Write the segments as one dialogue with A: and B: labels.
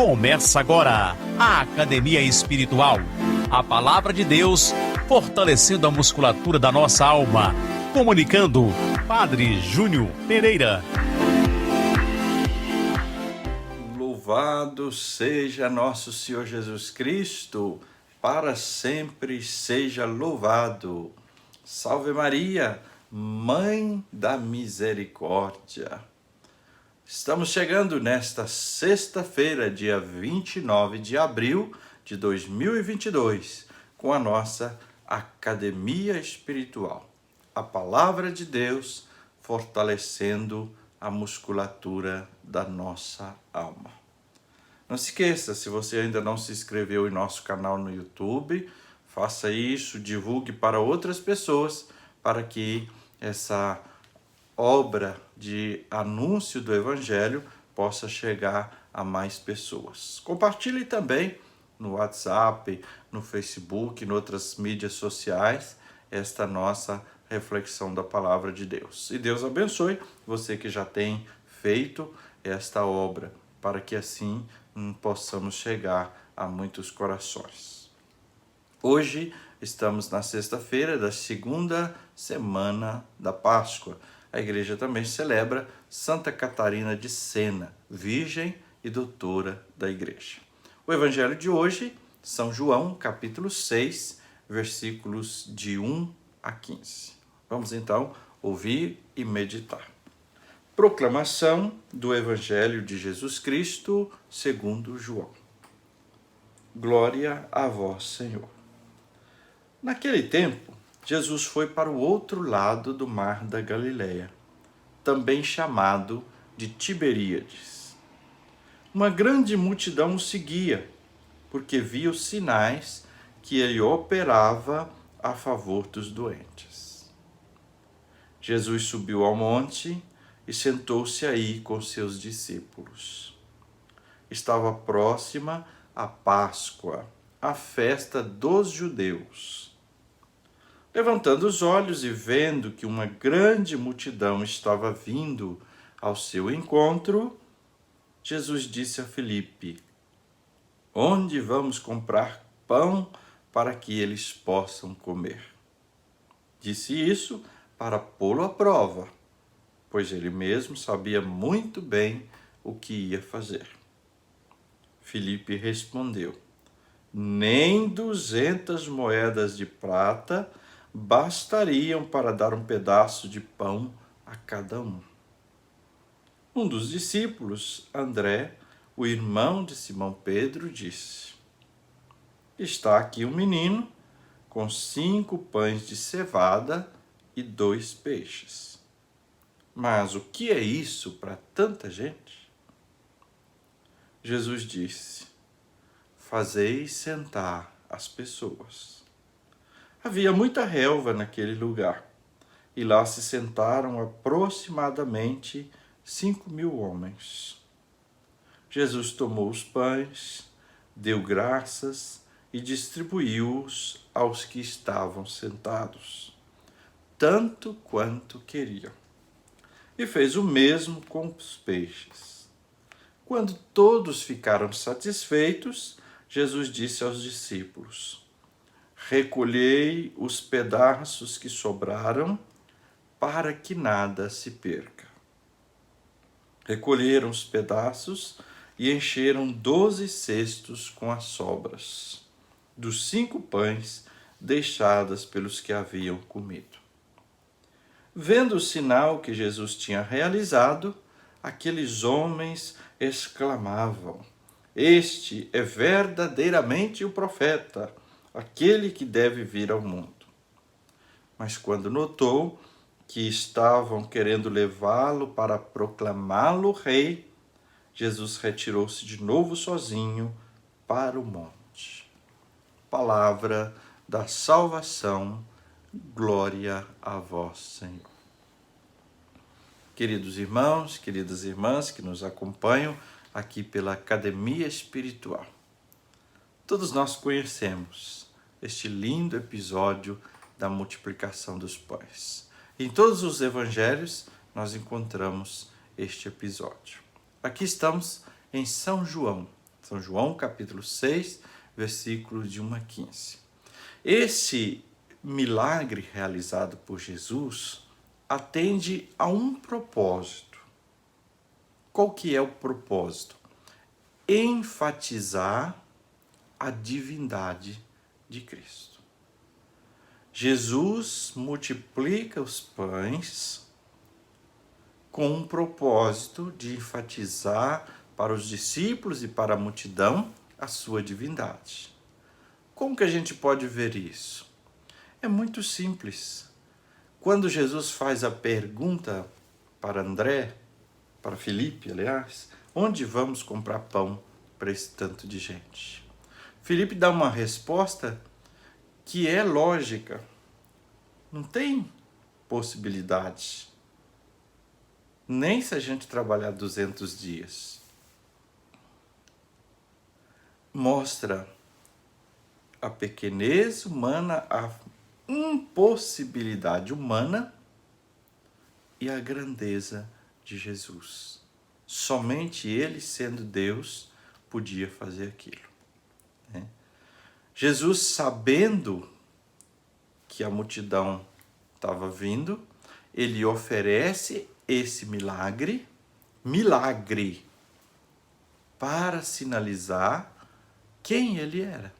A: Começa agora a Academia Espiritual. A Palavra de Deus fortalecendo a musculatura da nossa alma. Comunicando, Padre Júnior Pereira.
B: Louvado seja nosso Senhor Jesus Cristo, para sempre seja louvado. Salve Maria, Mãe da Misericórdia. Estamos chegando nesta sexta-feira, dia 29 de abril de 2022, com a nossa Academia Espiritual. A Palavra de Deus fortalecendo a musculatura da nossa alma. Não se esqueça, se você ainda não se inscreveu em nosso canal no YouTube, faça isso, divulgue para outras pessoas, para que essa obra de anúncio do Evangelho possa chegar a mais pessoas. Compartilhe também no WhatsApp, no Facebook, em outras mídias sociais, esta nossa reflexão da Palavra de Deus. E Deus abençoe você que já tem feito esta obra, para que assim possamos chegar a muitos corações. Hoje estamos na sexta-feira da segunda semana da Páscoa. A igreja também celebra Santa Catarina de Sena, Virgem e Doutora da Igreja. O Evangelho de hoje, São João, capítulo 6, versículos de 1 a 15. Vamos então ouvir e meditar. Proclamação do Evangelho de Jesus Cristo segundo João. Glória a vós, Senhor. Naquele tempo, Jesus foi para o outro lado do mar da Galileia, também chamado de Tiberíades. Uma grande multidão o seguia, porque via os sinais que ele operava a favor dos doentes. Jesus subiu ao monte e sentou-se aí com seus discípulos. Estava próxima a Páscoa, a festa dos judeus. Levantando os olhos e vendo que uma grande multidão estava vindo ao seu encontro, Jesus disse a Filipe: onde vamos comprar pão para que eles possam comer? Disse isso para pô-lo à prova, pois ele mesmo sabia muito bem o que ia fazer. Filipe respondeu: nem 200 moedas de prata bastariam para dar um pedaço de pão a cada um. Um dos discípulos, André, o irmão de Simão Pedro, disse: está aqui um menino com 5 pães de cevada e 2 peixes. Mas o que é isso para tanta gente? Jesus disse: fazei sentar as pessoas. Havia muita relva naquele lugar, e lá se sentaram aproximadamente 5.000 homens. Jesus tomou os pães, deu graças e distribuiu-os aos que estavam sentados, tanto quanto queriam. E fez o mesmo com os peixes. Quando todos ficaram satisfeitos, Jesus disse aos discípulos: recolhei os pedaços que sobraram, para que nada se perca. Recolheram os pedaços e encheram 12 cestos com as sobras dos 5 pães deixadas pelos que haviam comido. Vendo o sinal que Jesus tinha realizado, aqueles homens exclamavam: este é verdadeiramente o profeta, aquele que deve vir ao mundo. Mas quando notou que estavam querendo levá-lo para proclamá-lo rei, Jesus retirou-se de novo sozinho para o monte. Palavra da salvação, glória a vós, Senhor. Queridos irmãos, queridas irmãs que nos acompanham aqui pela Academia Espiritual, todos nós conhecemos este lindo episódio da multiplicação dos pães. Em todos os evangelhos nós encontramos este episódio. Aqui estamos em São João, São João, capítulo 6, versículos de 1 a 15. Esse milagre realizado por Jesus atende a um propósito. Qual que é o propósito? Enfatizar a divindade de Cristo. Jesus multiplica os pães com um propósito de enfatizar para os discípulos e para a multidão a sua divindade. Como que a gente pode ver isso? É muito simples. Quando Jesus faz a pergunta para André, para Filipe, aliás, onde vamos comprar pão para esse tanto de gente? Filipe dá uma resposta que é lógica. Não tem possibilidade. Nem se a gente trabalhar 200 dias. Mostra a pequenez humana, a impossibilidade humana e a grandeza de Jesus. Somente ele, sendo Deus, podia fazer aquilo. Jesus, sabendo que a multidão estava vindo, ele oferece esse milagre, para sinalizar quem ele era.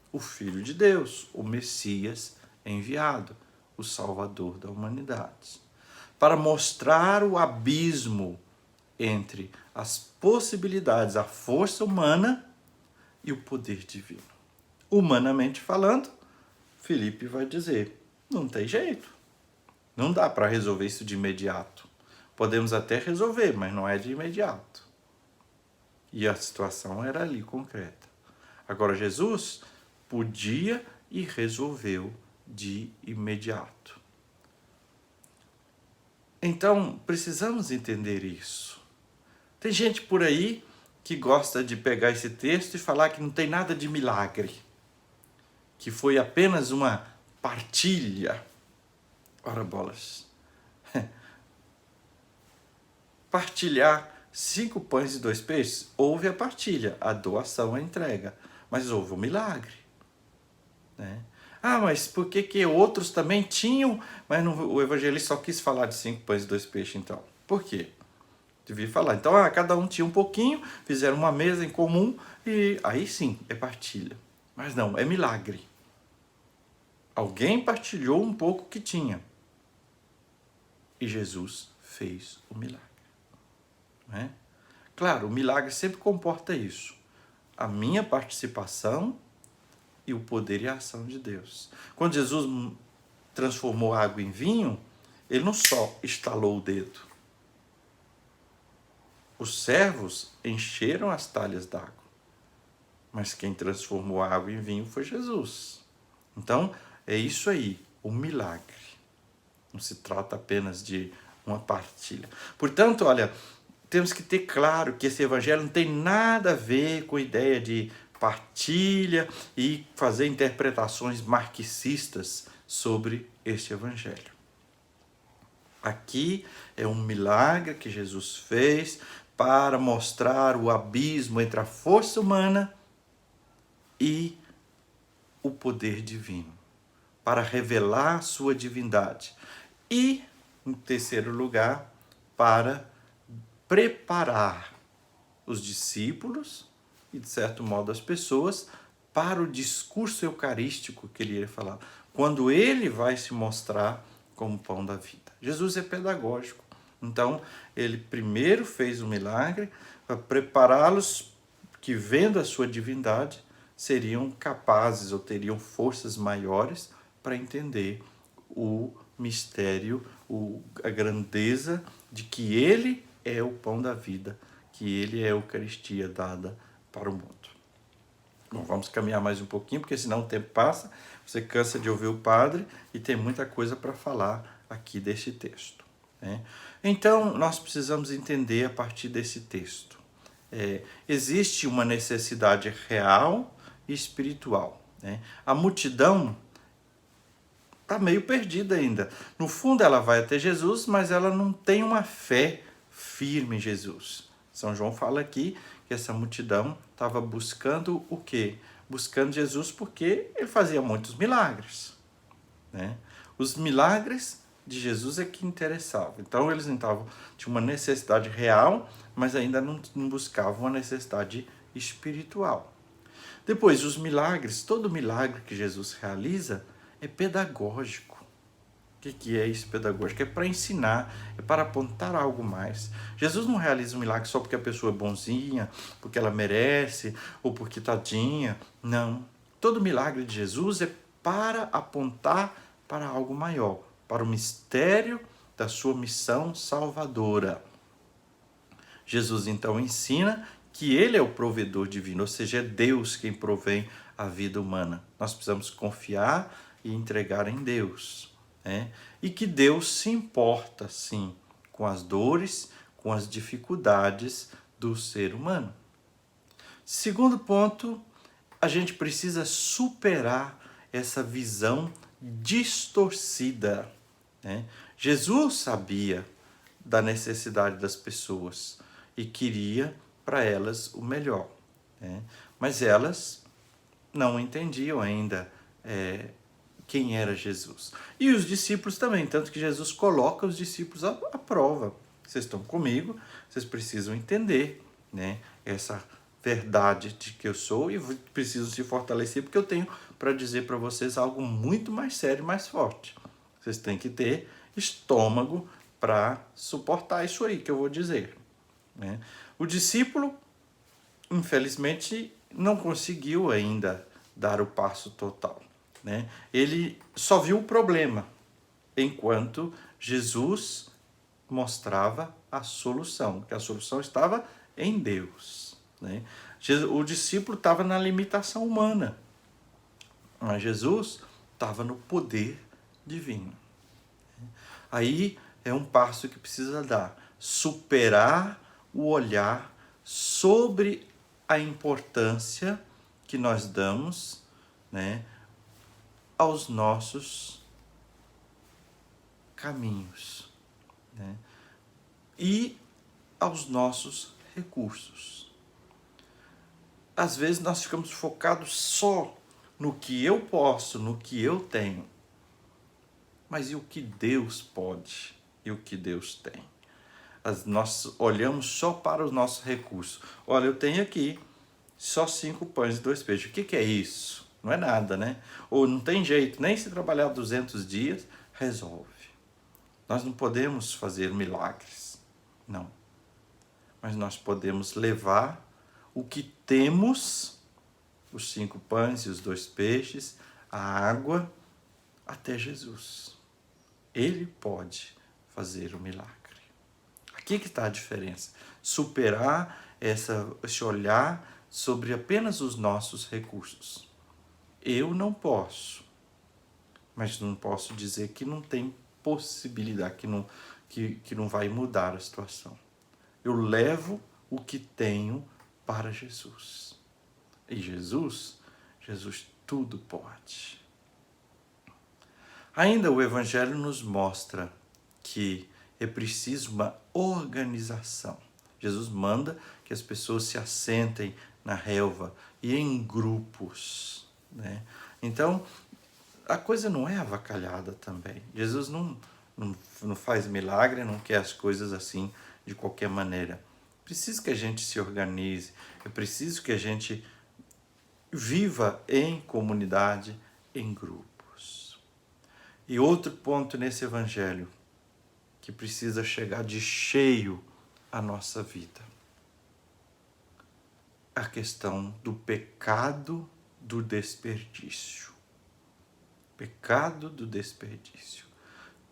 B: O Filho de Deus, o Messias enviado, o Salvador da humanidade. Para mostrar o abismo entre as possibilidades, a força humana e o poder divino. Humanamente falando, Filipe vai dizer, não tem jeito. Não dá para resolver isso de imediato. Podemos até resolver, mas não é de imediato. E a situação era ali concreta. Agora, Jesus podia e resolveu de imediato. Então, precisamos entender isso. Tem gente por aí que gosta de pegar esse texto e falar que não tem nada de milagre, que foi apenas uma partilha. Ora bolas. Partilhar 5 pães e 2 peixes, houve a partilha, a doação, a entrega, mas houve um milagre. Né? Ah, mas por que outros também tinham, mas o evangelista só quis falar de 5 pães e 2 peixes então? Por quê? Devia falar. Então, cada um tinha um pouquinho, fizeram uma mesa em comum e aí sim, é partilha. Mas não, é milagre. Alguém partilhou um pouco que tinha. E Jesus fez o milagre. Não é? Claro, o milagre sempre comporta isso. A minha participação e o poder e a ação de Deus. Quando Jesus transformou a água em vinho, ele não só estalou o dedo. Os servos encheram as talhas d'água. Mas quem transformou a água em vinho foi Jesus. Então, é isso aí, o milagre. Não se trata apenas de uma partilha. Portanto, olha, temos que ter claro que esse evangelho não tem nada a ver com a ideia de partilha e fazer interpretações marxistas sobre este evangelho. Aqui é um milagre que Jesus fez para mostrar o abismo entre a força humana e o poder divino, para revelar sua divindade. E, em terceiro lugar, para preparar os discípulos e, de certo modo, as pessoas para o discurso eucarístico que ele ia falar, quando ele vai se mostrar como pão da vida. Jesus é pedagógico. Então, ele primeiro fez o milagre para prepará-los que, vendo a sua divindade, seriam capazes ou teriam forças maiores para entender o mistério, a grandeza de que ele é o pão da vida, que ele é a Eucaristia dada para o mundo. Bom, vamos caminhar mais um pouquinho, porque senão o tempo passa, você cansa de ouvir o padre e tem muita coisa para falar aqui deste texto. Né? Então, nós precisamos entender a partir desse texto. Existe uma necessidade real e espiritual. Né? A multidão está meio perdida ainda. No fundo, ela vai até Jesus, mas ela não tem uma fé firme em Jesus. São João fala aqui que essa multidão estava buscando o quê? Buscando Jesus porque ele fazia muitos milagres, né? Os milagres de Jesus é que interessavam. Então eles não tinham uma necessidade real, mas ainda não buscavam uma necessidade espiritual. Depois, os milagres, todo milagre que Jesus realiza é pedagógico. O que é isso pedagógico? É para ensinar, é para apontar algo mais. Jesus não realiza um milagre só porque a pessoa é bonzinha, porque ela merece, ou porque tadinha. Não. Todo milagre de Jesus é para apontar para algo maior, para o mistério da sua missão salvadora. Jesus então ensina que ele é o provedor divino, ou seja, é Deus quem provém a vida humana. Nós precisamos confiar e entregar em Deus. E que Deus se importa, sim, com as dores, com as dificuldades do ser humano. Segundo ponto, a gente precisa superar essa visão distorcida. Jesus sabia da necessidade das pessoas e queria para elas o melhor, mas elas não entendiam ainda quem era Jesus. E os discípulos também, tanto que Jesus coloca os discípulos à prova. Vocês estão comigo, vocês precisam entender, essa verdade de que eu sou e precisam se fortalecer, porque eu tenho para dizer para vocês algo muito mais sério e mais forte. Vocês têm que ter estômago para suportar isso aí que eu vou dizer. O discípulo, infelizmente, não conseguiu ainda dar o passo total. Ele só viu o problema, enquanto Jesus mostrava a solução, que a solução estava em Deus. O discípulo estava na limitação humana, mas Jesus estava no poder divino. Aí é um passo que precisa dar, superar o olhar sobre a importância que nós damos, aos nossos caminhos, e aos nossos recursos. Às vezes nós ficamos focados só no que eu posso, no que eu tenho. Mas e o que Deus pode? E o que Deus tem? Nós olhamos só para os nossos recursos. Olha, eu tenho aqui só 5 pães e 2 peixes. O que é isso? Não é nada, Ou não tem jeito, nem se trabalhar 200 dias, resolve. Nós não podemos fazer milagres, não. Mas nós podemos levar o que temos, os 5 pães e os 2 peixes, a água, até Jesus. Ele pode fazer o milagre. Aqui que está a diferença. Superar esse olhar sobre apenas os nossos recursos. Eu não posso, mas não posso dizer que não tem possibilidade, que não vai mudar a situação. Eu levo o que tenho para Jesus. E Jesus tudo pode. Ainda o Evangelho nos mostra que é preciso uma organização. Jesus manda que as pessoas se assentem na relva e em grupos. Então, a coisa não é avacalhada também. Jesus não faz milagre, não quer as coisas assim de qualquer maneira. É preciso que a gente se organize, é preciso que a gente viva em comunidade, em grupos. E outro ponto nesse evangelho que precisa chegar de cheio à nossa vida: a questão do pecado do desperdício. Pecado do desperdício.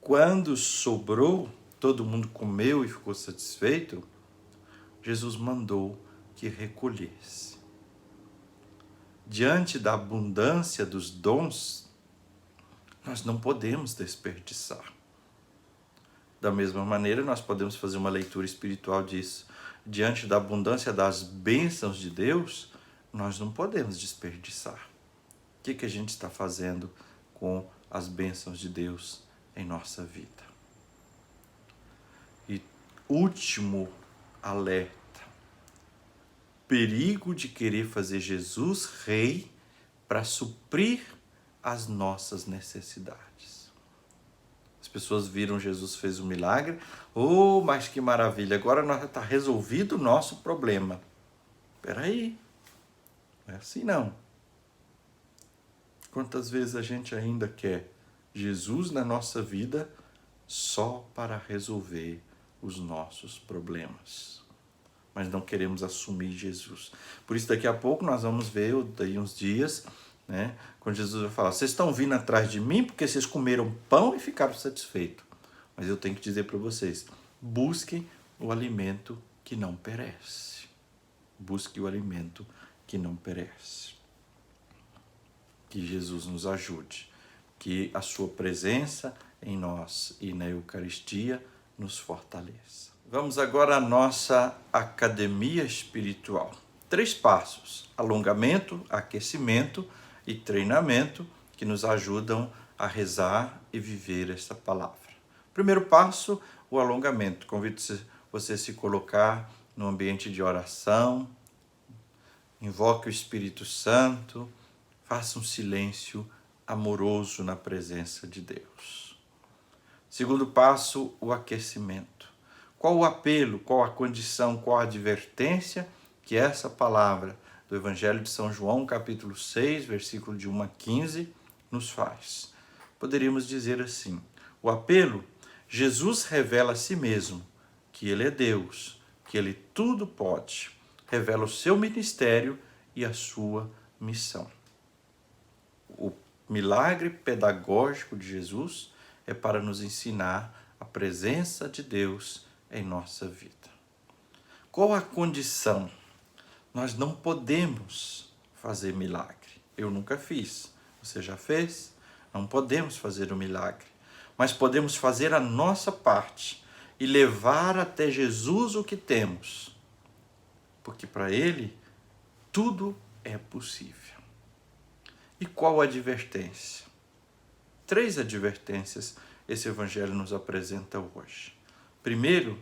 B: Quando sobrou, todo mundo comeu e ficou satisfeito, Jesus mandou que recolhesse. Diante da abundância dos dons, nós não podemos desperdiçar. Da mesma maneira, nós podemos fazer uma leitura espiritual disso. Diante da abundância das bênçãos de Deus, nós não podemos desperdiçar. O que a gente está fazendo com as bênçãos de Deus em nossa vida? E último alerta: perigo de querer fazer Jesus rei para suprir as nossas necessidades. As pessoas viram Jesus fez um milagre, oh, mas que maravilha, agora está resolvido o nosso problema. Espera aí, não é assim não. Quantas vezes a gente ainda quer Jesus na nossa vida só para resolver os nossos problemas, mas não queremos assumir Jesus. Por isso daqui a pouco nós vamos ver, daí uns dias, né, quando Jesus vai falar, vocês estão vindo atrás de mim porque vocês comeram pão e ficaram satisfeitos. Mas eu tenho que dizer para vocês, busquem o alimento que não perece. Busque o alimento que não perece. Que Jesus nos ajude, que a sua presença em nós e na Eucaristia nos fortaleça. Vamos agora à nossa academia espiritual. 3 passos: alongamento, aquecimento e treinamento, que nos ajudam a rezar e viver essa palavra. Primeiro passo, o alongamento. Convido você a se colocar no ambiente de oração, invoque o Espírito Santo, faça um silêncio amoroso na presença de Deus. Segundo passo, o aquecimento. Qual o apelo, qual a condição, qual a advertência que essa palavra do Evangelho de São João, capítulo 6, versículo de 1 a 15, nos faz? Poderíamos dizer assim, o apelo, Jesus revela a si mesmo, que Ele é Deus, que Ele tudo pode, revela o seu ministério e a sua missão. O milagre pedagógico de Jesus é para nos ensinar a presença de Deus em nossa vida. Qual a condição? Nós não podemos fazer milagre. Eu nunca fiz. Você já fez? Não podemos fazer o milagre. Mas podemos fazer a nossa parte e levar até Jesus o que temos. Porque para Ele tudo é possível. E qual a advertência? 3 advertências esse Evangelho nos apresenta hoje. Primeiro,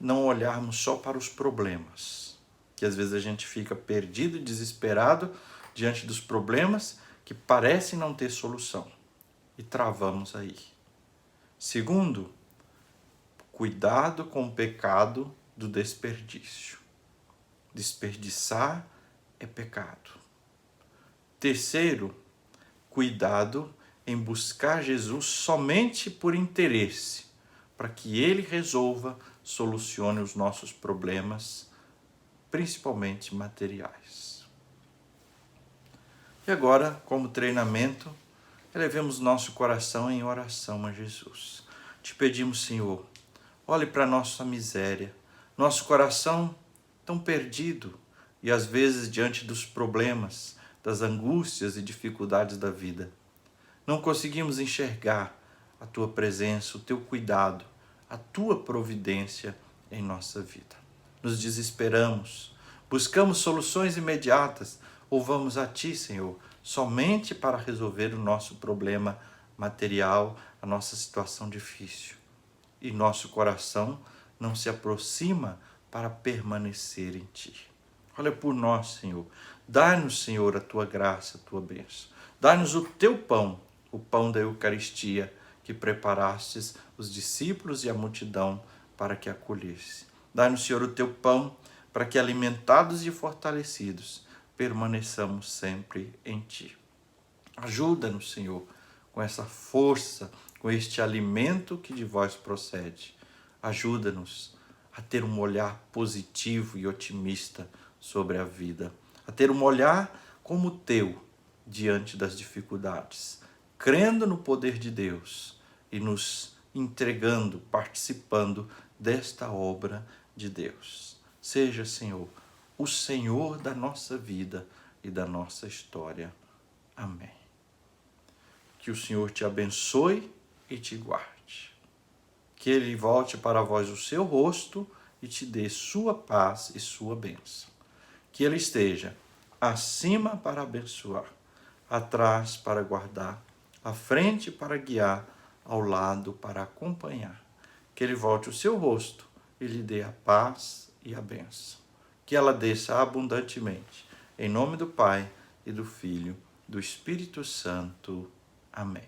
B: não olharmos só para os problemas, que às vezes a gente fica perdido e desesperado diante dos problemas que parecem não ter solução e travamos aí. Segundo, cuidado com o pecado do desperdício. Desperdiçar é pecado. Terceiro, cuidado em buscar Jesus somente por interesse, para que Ele resolva, solucione os nossos problemas, principalmente materiais. E agora, como treinamento, elevemos nosso coração em oração a Jesus. Te pedimos, Senhor, olhe para a nossa miséria, nosso coração tão perdido e às vezes diante dos problemas, das angústias e dificuldades da vida. Não conseguimos enxergar a Tua presença, o Teu cuidado, a Tua providência em nossa vida. Nos desesperamos, buscamos soluções imediatas ou vamos a Ti, Senhor, somente para resolver o nosso problema material, a nossa situação difícil. E nosso coração não se aproxima para permanecer em Ti. Olha por nós, Senhor. Dá-nos, Senhor, a Tua graça, a Tua bênção. Dá-nos o Teu pão, o pão da Eucaristia, que preparastes os discípulos e a multidão para que acolhesse. Dá-nos, Senhor, o Teu pão, para que, alimentados e fortalecidos, permaneçamos sempre em Ti. Ajuda-nos, Senhor, com essa força, com este alimento que de Vós procede. Ajuda-nos a ter um olhar positivo e otimista sobre a vida, a ter um olhar como o Teu diante das dificuldades, crendo no poder de Deus e nos entregando, participando desta obra de Deus. Seja, Senhor, o Senhor da nossa vida e da nossa história. Amém. Que o Senhor te abençoe e te guarde. Que Ele volte para vós o seu rosto e te dê sua paz e sua bênção. Que Ele esteja acima para abençoar, atrás para guardar, à frente para guiar, ao lado para acompanhar. Que Ele volte o seu rosto e lhe dê a paz e a bênção. que ela desça abundantemente. Em nome do Pai, e do Filho, do Espírito Santo. Amém.